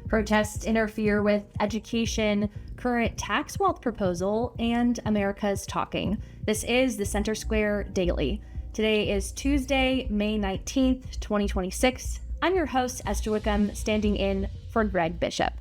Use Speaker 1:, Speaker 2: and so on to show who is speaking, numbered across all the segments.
Speaker 1: Protests interfere with education, current tax wealth proposal, and America's talking. This is the Center Square Daily. Today is Tuesday, May 19th, 2026. I'm your host, Esther Wickham, standing in for Greg Bishop.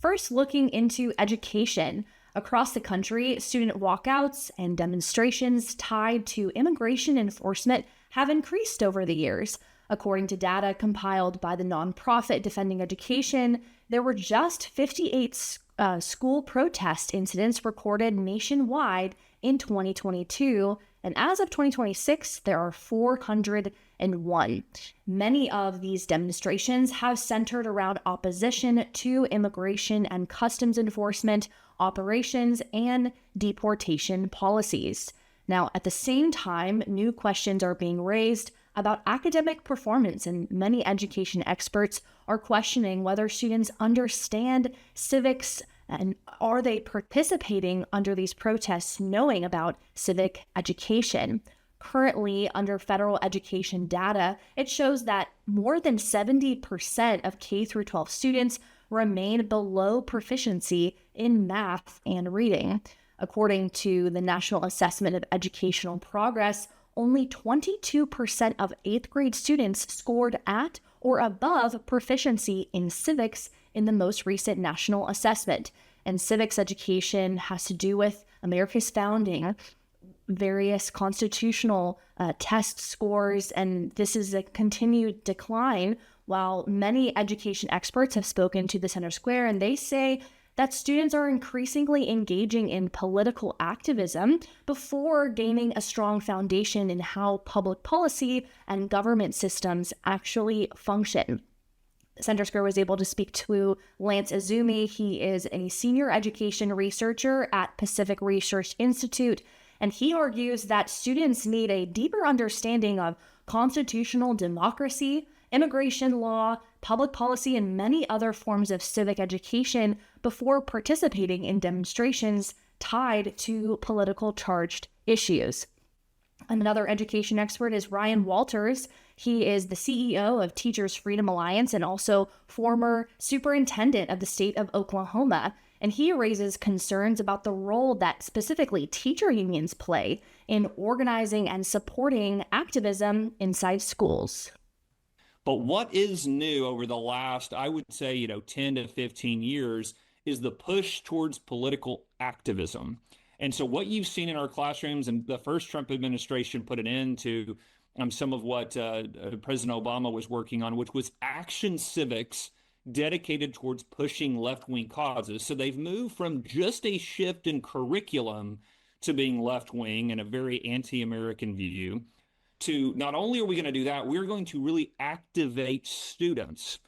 Speaker 1: First, looking into education. Across the country, student walkouts and demonstrations tied to immigration enforcement have increased over the years. According to data compiled by the nonprofit Defending Education, there were just 58 school protest incidents recorded nationwide in 2022, and as of 2026, there are 401. Many of these demonstrations have centered around opposition to immigration and customs enforcement operations and deportation policies. Now, at the same time, new questions are being raised about academic performance, and many education experts are questioning whether students understand civics and are they participating under these protests knowing about civic education. Currently, under federal education data, it shows that more than 70% of K-12 students remain below proficiency in math and reading. According to the National Assessment of Educational Progress, only 22% of 8th grade students scored at or above proficiency in civics in the most recent national assessment. And civics education has to do with America's founding, various constitutional test scores, and this is a continued decline. While many education experts have spoken to the Center Square, and they say that students are increasingly engaging in political activism before gaining a strong foundation in how public policy and government systems actually function. The Center Square was able to speak to Lance Izumi. He is a senior education researcher at Pacific Research Institute, and he argues that students need a deeper understanding of constitutional democracy, immigration law, public policy, and many other forms of civic education before participating in demonstrations tied to political charged issues. Another education expert is Ryan Walters. He is the CEO of Teachers Freedom Alliance and also former superintendent of the state of Oklahoma. And he raises concerns about the role that specifically teacher unions play in organizing and supporting activism inside schools.
Speaker 2: But what is new over the last, I would say, 10 to 15 years is the push towards political activism. And so what you've seen in our classrooms, and the first Trump administration put an end to some of what President Obama was working on, which was action civics dedicated towards pushing left-wing causes. So they've moved from just a shift in curriculum to being left-wing and a very anti-American view, to not only are we going to do that, we're going to really activate students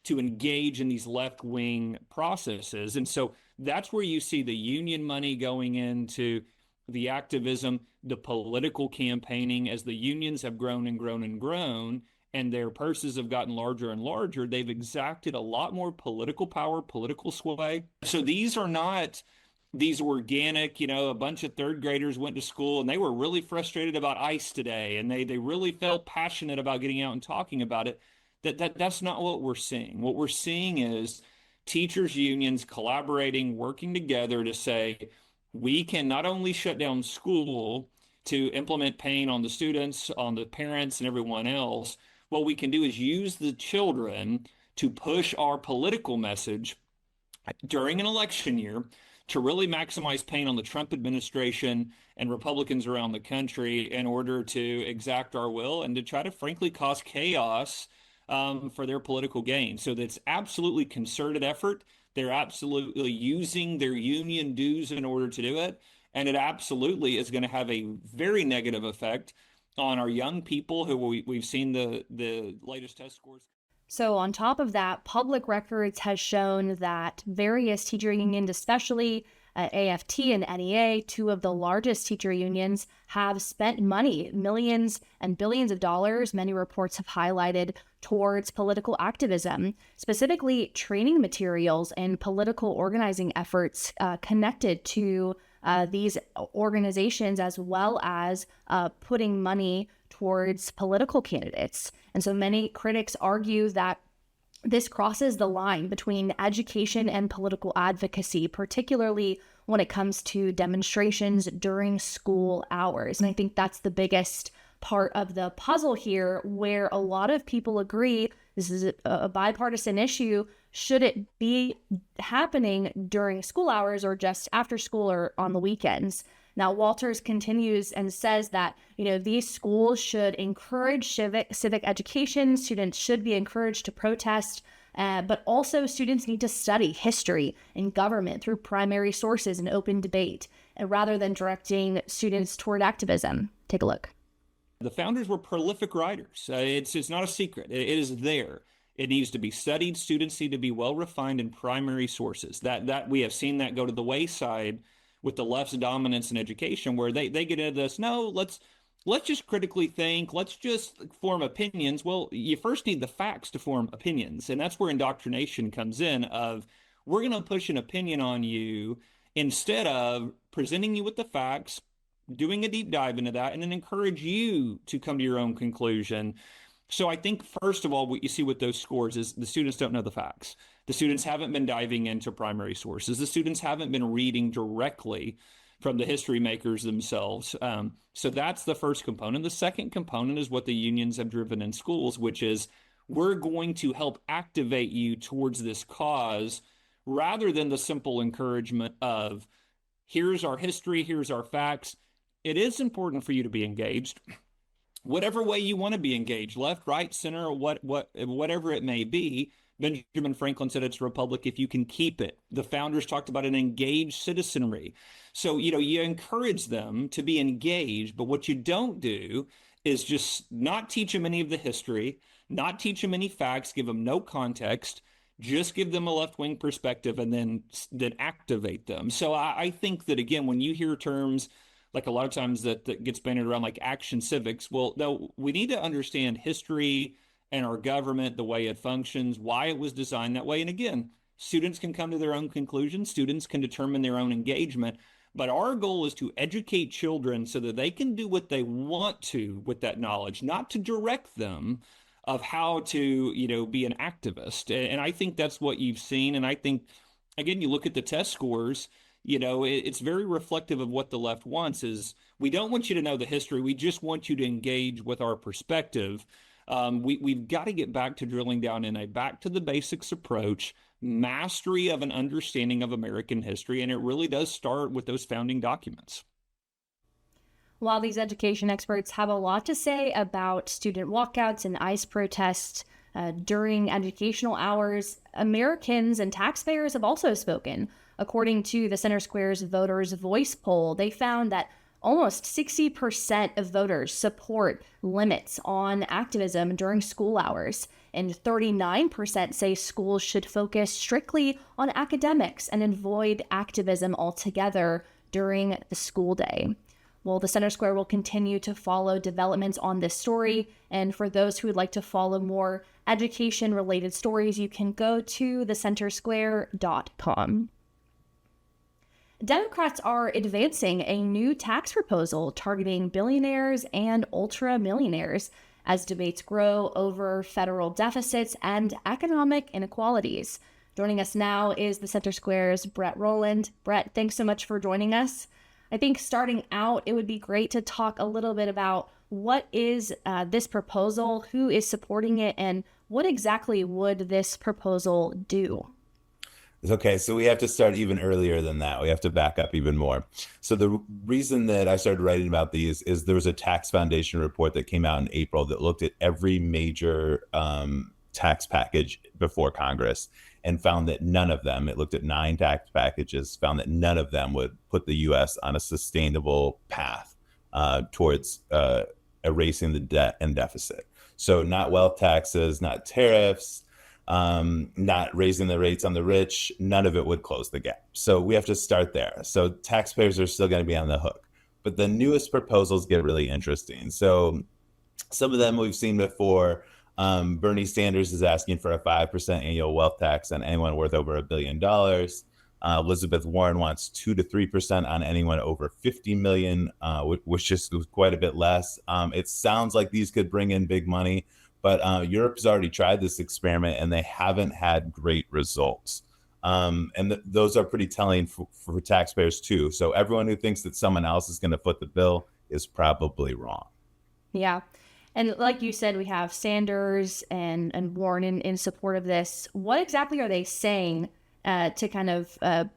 Speaker 2: to engage in these left-wing processes. And so that's where you see the union money going into the activism, the political campaigning. As the unions have grown and grown and grown, and their purses have gotten larger and larger, they've exacted a lot more political power, political sway. So these are not these organic, a bunch of third graders went to school and they were really frustrated about ICE today, and they really felt passionate about getting out and talking about it. That's not what we're seeing. What we're seeing is teachers unions collaborating, working together to say, we can not only shut down school to implement pain on the students, on the parents, and everyone else. What we can do is use the children to push our political message during an election year to really maximize pain on the Trump administration and Republicans around the country in order to exact our will and to try to, frankly, cause chaos for their political gain. So that's absolutely concerted effort. They're absolutely using their union dues in order to do it. And it absolutely is going to have a very negative effect on our young people who we've seen the latest test scores.
Speaker 1: So on top of that, public records has shown that various teacher unions, especially AFT and NEA, two of the largest teacher unions, have spent money, millions and billions of dollars, many reports have highlighted, towards political activism, specifically training materials and political organizing efforts connected to these organizations, as well as putting money towards political candidates. And so many critics argue that This crosses the line between education and political advocacy, particularly when it comes to demonstrations during school hours. And I think that's the biggest part of the puzzle here, where a lot of people agree this is a bipartisan issue. Should it be happening during school hours or just after school or on the weekends? Now, Walters continues and says that, these schools should encourage civic education. Students should be encouraged to protest, but also students need to study history and government through primary sources and open debate, rather than directing students toward activism. Take a look.
Speaker 2: The founders were prolific writers. It's not a secret. It is there. It needs to be studied. Students need to be well refined in primary sources. That we have seen that go to the wayside with the left's dominance in education, where they get into this. No, let's just critically think. Let's just form opinions. Well, you first need the facts to form opinions, and that's where indoctrination comes in. Of we're going to push an opinion on you instead of presenting you with the facts, doing a deep dive into that, and then encourage you to come to your own conclusion. So I think, first of all, what you see with those scores is the students don't know the facts. The students haven't been diving into primary sources. The students haven't been reading directly from the history makers themselves. So that's the first component. The second component is what the unions have driven in schools, which is we're going to help activate you towards this cause rather than the simple encouragement of here's our history, here's our facts. It is important for you to be engaged, whatever way you want to be engaged, left, right, center, whatever it may be. Benjamin Franklin said it's a republic if you can keep it. The founders talked about an engaged citizenry. So, you encourage them to be engaged, but what you don't do is just not teach them any of the history, not teach them any facts, give them no context, just give them a left-wing perspective and then activate them. So I think that, again, when you hear terms like a lot of times that gets bandied around like action civics, well, no, we need to understand history and our government, the way it functions, why it was designed that way. And again, students can come to their own conclusions. Students can determine their own engagement. But our goal is to educate children so that they can do what they want to with that knowledge, not to direct them of how to, be an activist. And I think that's what you've seen. And I think, again, you look at the test scores, it's very reflective of what the left wants is we don't want you to know the history. We just want you to engage with our perspective. We've got to get back to drilling down in a back to the basics approach, mastery of an understanding of American history. And it really does start with those founding documents.
Speaker 1: While these education experts have a lot to say about student walkouts and ICE protests during educational hours, Americans and taxpayers have also spoken. According to the Center Square's Voters' Voice poll, they found that almost 60% of voters support limits on activism during school hours, and 39% say schools should focus strictly on academics and avoid activism altogether during the school day. Well, the Center Square will continue to follow developments on this story, and for those who would like to follow more education-related stories, you can go to thecentersquare.com. Democrats are advancing a new tax proposal targeting billionaires and ultra-millionaires as debates grow over federal deficits and economic inequalities. Joining us now is the Center Square's Brett Rowland. Brett, thanks so much for joining us. I think starting out, it would be great to talk a little bit about what is this proposal, who is supporting it, and what exactly would this proposal do?
Speaker 3: Okay, so we have to start even earlier than that. We have to back up even more. So the reason that I started writing about these is there was a tax foundation report that came out in April that looked at every major tax package before Congress and found that none of them, it looked at 9 tax packages, found that none of them would put the U.S. on a sustainable path towards erasing the debt and deficit. So not wealth taxes, not tariffs, not raising the rates on the rich, none of it would close the gap. So we have to start there. So taxpayers are still going to be on the hook. But the newest proposals get really interesting. So some of them we've seen before. Bernie Sanders is asking for a 5% annual wealth tax on anyone worth over $1 billion. Elizabeth Warren wants 2 to 3% on anyone over 50 million, which is quite a bit less. It sounds like these could bring in big money, But Europe's already tried this experiment and they haven't had great results. And those are pretty telling for taxpayers too. So everyone who thinks that someone else is going to foot the bill is probably wrong.
Speaker 1: Yeah. And like you said, we have Sanders and Warren in support of this. What exactly are they saying to kind of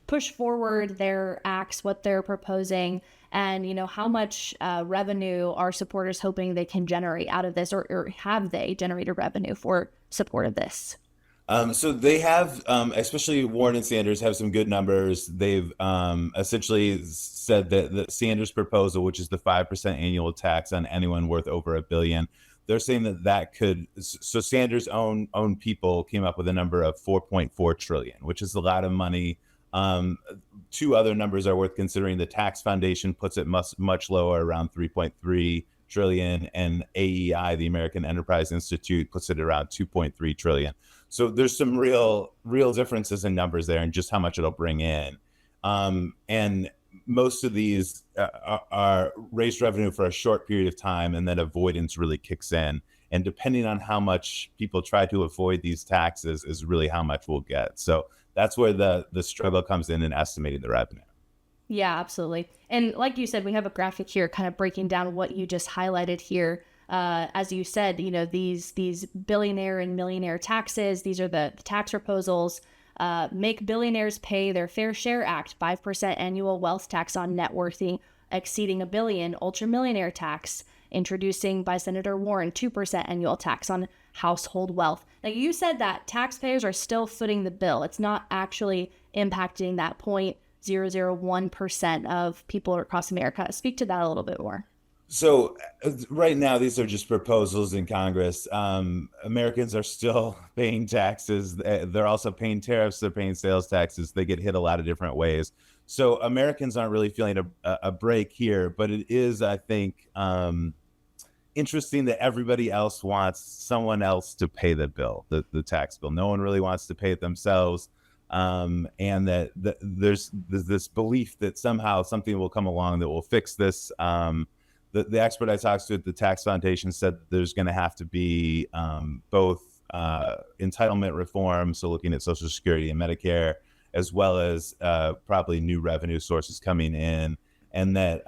Speaker 1: push forward their acts, what they're proposing, and how much revenue are supporters hoping they can generate out of this, or have they generated revenue for support of this?
Speaker 3: So they have, especially Warren and Sanders, have some good numbers. They've essentially said that the Sanders proposal, which is the 5% annual tax on anyone worth over $1 billion, they're saying that could. So Sanders' own people came up with a number of 4.4 trillion, which is a lot of money. Two other numbers are worth considering. The Tax Foundation puts it much lower, around 3.3 trillion, and AEI, the American Enterprise Institute, puts it around 2.3 trillion. So there's some real differences in numbers there and just how much it'll bring in. And most of these are raised revenue for a short period of time, and then avoidance really kicks in. And depending on how much people try to avoid these taxes is really how much we'll get. So that's where the struggle comes in estimating the revenue.
Speaker 1: Yeah, absolutely. And like you said, we have a graphic here kind of breaking down what you just highlighted here. As you said, these billionaire and millionaire taxes, these are the tax proposals. Make billionaires pay their fair share act, 5% annual wealth tax on net worth exceeding $1 billion, ultra millionaire tax, introducing by Senator Warren, 2% annual tax on household wealth. Now, you said that taxpayers are still footing the bill. It's not actually impacting that 0.001% of people across America. Speak to that a little bit more.
Speaker 3: So right now, these are just proposals in Congress. Americans are still paying taxes. They're also paying tariffs. They're paying sales taxes. They get hit a lot of different ways. So Americans aren't really feeling a break here. But it is, I think, interesting that everybody else wants someone else to pay the bill, the tax bill. No one really wants to pay it themselves. And that there's this belief that somehow something will come along that will fix this. The expert I talked to at the Tax Foundation said there's going to have to be both entitlement reform, so looking at Social Security and Medicare, as well as probably new revenue sources coming in, and that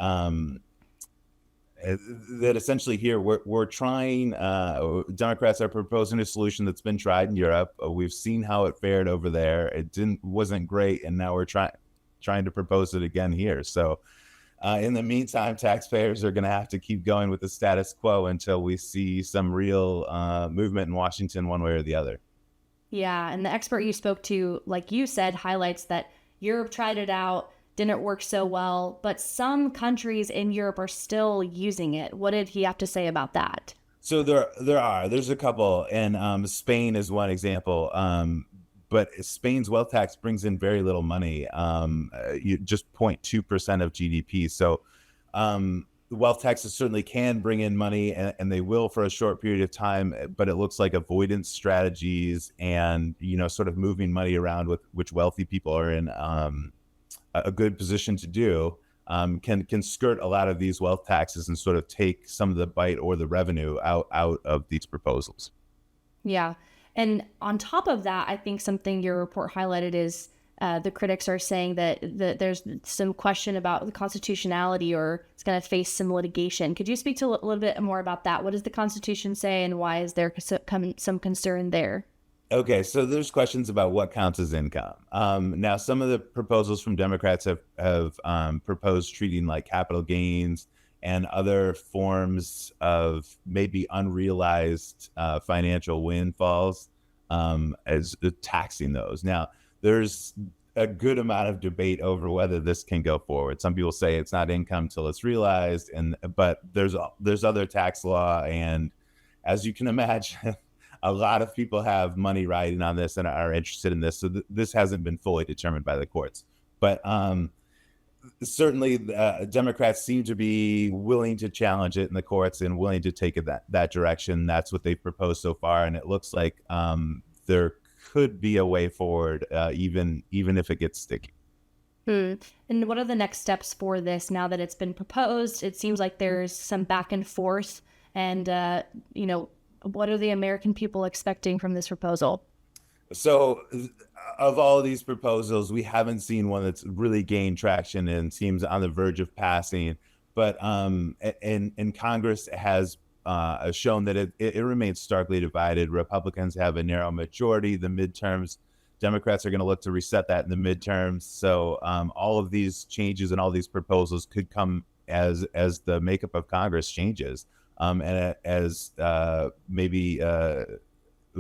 Speaker 3: essentially here we're trying. Democrats are proposing a solution that's been tried in Europe. We've seen how it fared over there. It wasn't great, and now we're trying to propose it again here. So. In the meantime, taxpayers are going to have to keep going with the status quo until we see some real movement in Washington one way or the other.
Speaker 1: Yeah, and the expert you spoke to, like you said, highlights that Europe tried it out, didn't work so well, but some countries in Europe are still using it. What did he have to say about that?
Speaker 3: So there's a couple, and Spain is one example. But Spain's wealth tax brings in very little money, just 0.2% of GDP. So the wealth taxes certainly can bring in money, and they will for a short period of time. But it looks like avoidance strategies and sort of moving money around, with which wealthy people are in a good position to do, can skirt a lot of these wealth taxes and sort of take some of the bite or the revenue out of these proposals.
Speaker 1: Yeah. And on top of that, I think something your report highlighted is the critics are saying that there's some question about the constitutionality, or it's going to face some litigation. Could you speak to a little bit more about that? What does the Constitution say, and why is there some concern there?
Speaker 3: Okay, so there's questions about what counts as income. Now, some of the proposals from Democrats have proposed treating like capital gains and other forms of maybe unrealized financial windfalls as taxing those. Now, there's a good amount of debate over whether this can go forward. Some people say it's not income till it's realized, but there's other tax law, and as you can imagine, a lot of people have money riding on this and are interested in this. So this hasn't been fully determined by the courts, but certainly Democrats seem to be willing to challenge it in the courts and willing to take it that direction. That's what they've proposed so far, and it looks like there could be a way forward, even if it gets sticky.
Speaker 1: And what are the next steps for this now that it's been proposed? It seems like there's some back and forth, and What are the American people expecting from this proposal?
Speaker 3: So, of all of these proposals, we haven't seen one that's really gained traction and seems on the verge of passing. But and Congress has shown that it remains starkly divided. Republicans have a narrow majority. The midterms, Democrats are going to look to reset that in the midterms. So all of these changes and all these proposals could come as the makeup of Congress changes, and as maybe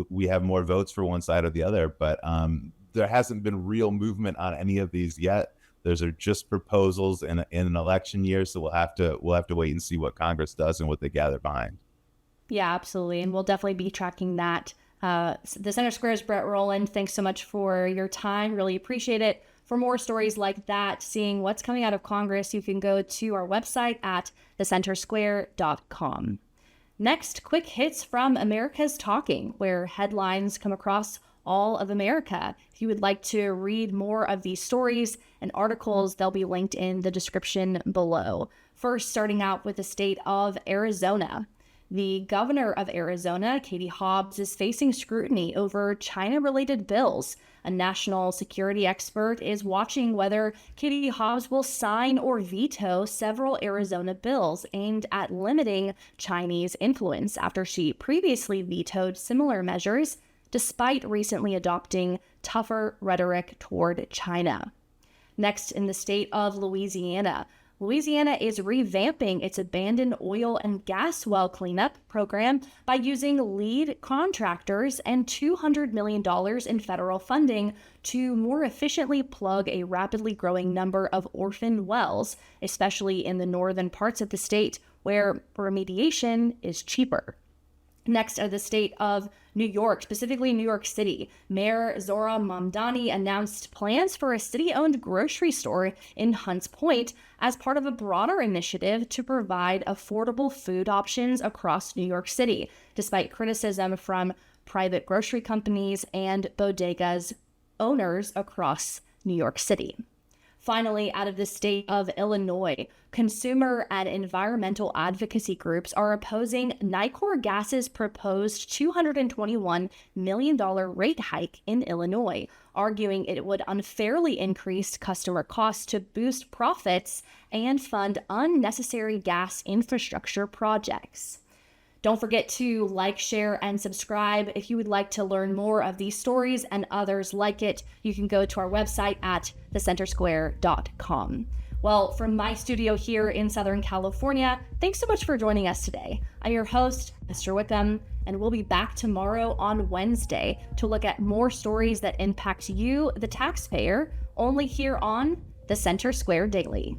Speaker 3: we have more votes for one side or the other. But there hasn't been real movement on any of these yet. Those are just proposals in an election year, so we'll have to wait and see what Congress does and what they gather behind.
Speaker 1: Yeah, absolutely, and we'll definitely be tracking that. The Center Square's Brett Rowland, thanks so much for your time. Really appreciate it. For more stories like that, seeing what's coming out of Congress, you can go to our website at thecentersquare.com. Next, quick hits from America's Talking, where headlines come across all of America. If you would like to read more of these stories and articles, they'll be linked in the description below. First, starting out with the state of Arizona. The governor of Arizona, Katie Hobbs, is facing scrutiny over China-related bills. A national security expert is watching whether Katie Hobbs will sign or veto several Arizona bills aimed at limiting Chinese influence after she previously vetoed similar measures, despite recently adopting tougher rhetoric toward China. Next, in the state of Louisiana. Louisiana is revamping its abandoned oil and gas well cleanup program by using lead contractors and $200 million in federal funding to more efficiently plug a rapidly growing number of orphan wells, especially in the northern parts of the state where remediation is cheaper. Next are the state of New York, specifically New York City. Mayor Zohra Mamdani announced plans for a city-owned grocery store in Hunts Point as part of a broader initiative to provide affordable food options across New York City, despite criticism from private grocery companies and bodegas owners across New York City. Finally, out of the state of Illinois, consumer and environmental advocacy groups are opposing Nicor Gas's proposed $221 million rate hike in Illinois, arguing it would unfairly increase customer costs to boost profits and fund unnecessary gas infrastructure projects. Don't forget to like, share, and subscribe. If you would like to learn more of these stories and others like it, you can go to our website at thecentersquare.com. Well, from my studio here in Southern California, thanks so much for joining us today. I'm your host, Esther Wickham, and we'll be back tomorrow on Wednesday to look at more stories that impact you, the taxpayer, only here on the Center Square Daily.